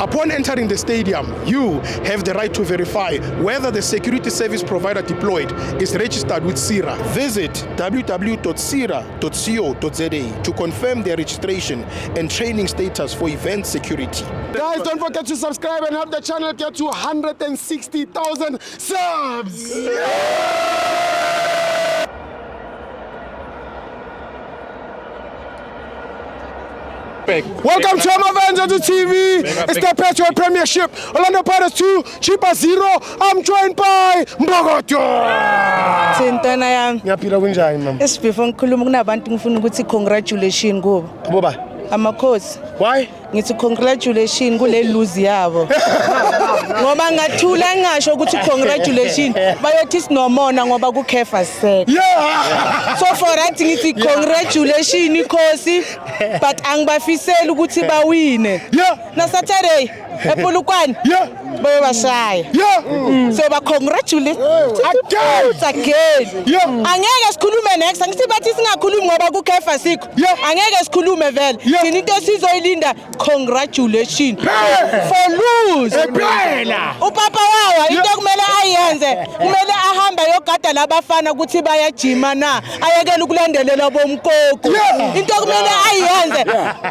Upon entering the stadium, you have the right to verify whether the security service provider deployed is registered with SIRA. Visit www.sira.co.za to confirm their registration and training status for event security. Guys, don't forget to subscribe and help the channel get to 160,000 subs. Welcome to Amavenza to TV. It's the Petrol Premiership. Orlando Pirates 2, Chippa 0. I'm joined by Mbogoto. Sintana yami. Ngiyaphila kunjani mama? Before ngikhuluma kunabantu ngifuna ukuthi congratulations kubo. Boba. Amakhosi. Why? Ngithi congratulations kule lose yabo. Ngoba ngathula ngisho ukuthi congratulations bayothi sinomona ngoba kukhefa sek. Yeah. So for that ngithi congratulations Khosi but angibafisela ukuthi bawine. Yeah. Na Saturday ePolokwane. Yeah. Bayobashaya. Yeah. So ba congratulate Again. Yeah. Angeke sikhulume next angithi bathi singakhulumi ngoba kukhefa sikho. Yeah. Angeke sikhulume vele. Yeah. Yini into sizoyilinda congratulations for lose. Ephela. Upapa wawa into kumele ayenze kumele ahamba yogada labafana ukuthi bayajima na ayekela ukulandelela bomkoko. Yeah. Into kumele ayenze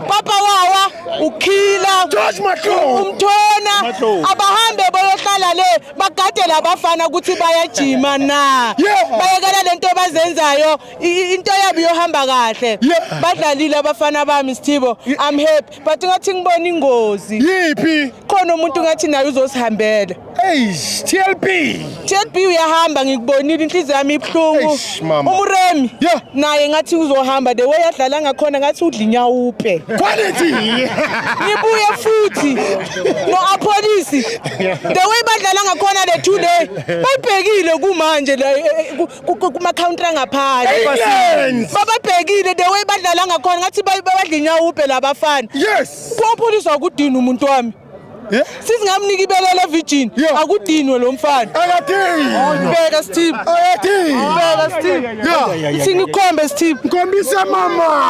papa wawa ukhila George Mato. umthona abahambe boyohlala le bagade labafana ukuthi bayajima na Yeah. bayekela lento bazenzayo into yabo yohamba kahle Yeah. badlalile abafana bami Sithibo I'm happy but ngathi ngibona ingozi Yipi. khona umuntu ngathi naye uzosihambela Hey, TLP. TLB uyahamba ngikubonile inhliziyo yami ibhlungu Eish, mama. umuremi Yeah. naye ngathi uzohamba the way adlala ngakhona ngathi udlinya uphe Quality. ngibuye futhi no apolisi the way badlala ngakhona le two day bayibhekile kumanje la kuma counter ngaphandle Aliens. bababhekile the way badlala ngakhona ngathi badlinya uphe labafana Yes. Kwapolisi akudini umuntu wami Yeah. sizingamnika ibelele virgin Yeah. akudinwe lo mfana Again. bheka Steve Again. bheka Steve Yeah. singikhombe Steve Ngombisa mama.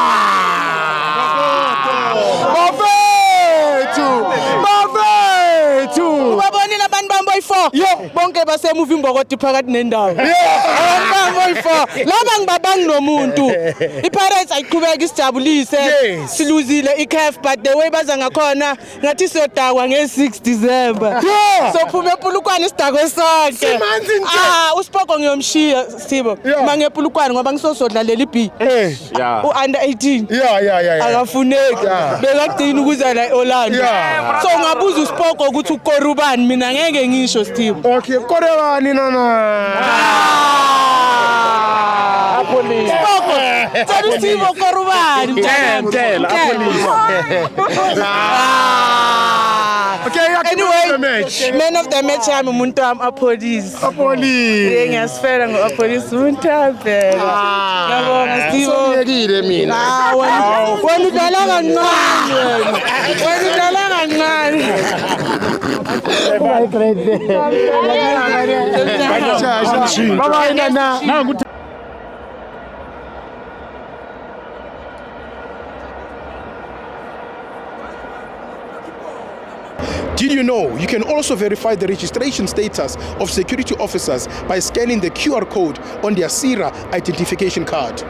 Bafethu. Bafethu. ubabonile abantu bamboy4 Yeah. bonke basemuvi Mbokoti phakathi nendawo Yeah. abantu bamboy4 laba ngibabangi nomuntu iPirates ayiqhubeka isijabulise Yes. siluzile iCAF but the way baza ngakhona ngathi siyodakwa nge6 December Yeah. so phuma ePolokwane isidakwe sonke Simanzi nje. uSipoko ngiyomshiya Sithibo Yeah. manje ePolokwane ngoba ngisosodlalela iB Hey. under 18 Yeah. akafuneki Yeah. bekadini ukuza la eOrlando Yeah. so ngabuza uSipoko ukuthi ukorubani mina ngeke ngisho Sithibo Okay, korewani nana. Sipoko tsela uSithibo korubani Mtela, Okay, Anyway, the match. man of the match yami umuntu wami apolisi Apoli. ngiyasifela ngo-apolisi umuntu abheka ngiyabonga Sithibo Ngiyekile mina. wena udlala kancane wena udlala kancane Bye nana. Did you know you can also verify the registration status of security officers by scanning the QR code on their SIRA identification card?